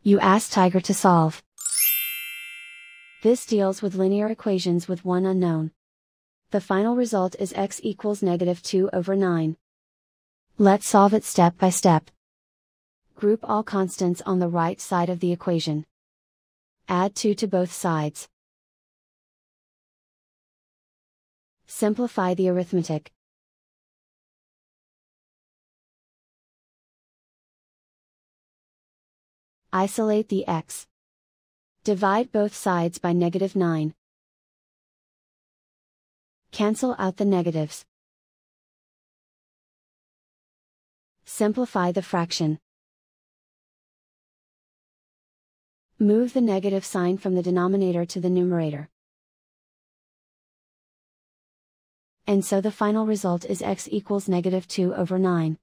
You ask Tiger to solve. This deals with linear equations with one unknown. The final result is x equals -2/9. Let's solve it step by step. Group all constants on the right side of the equation. Add 2 to both sides. Simplify the arithmetic. Isolate the x. Divide both sides by -9. Cancel out the negatives. Simplify the fraction. Move the negative sign from the denominator to the numerator. And so the final result is x equals -2/9.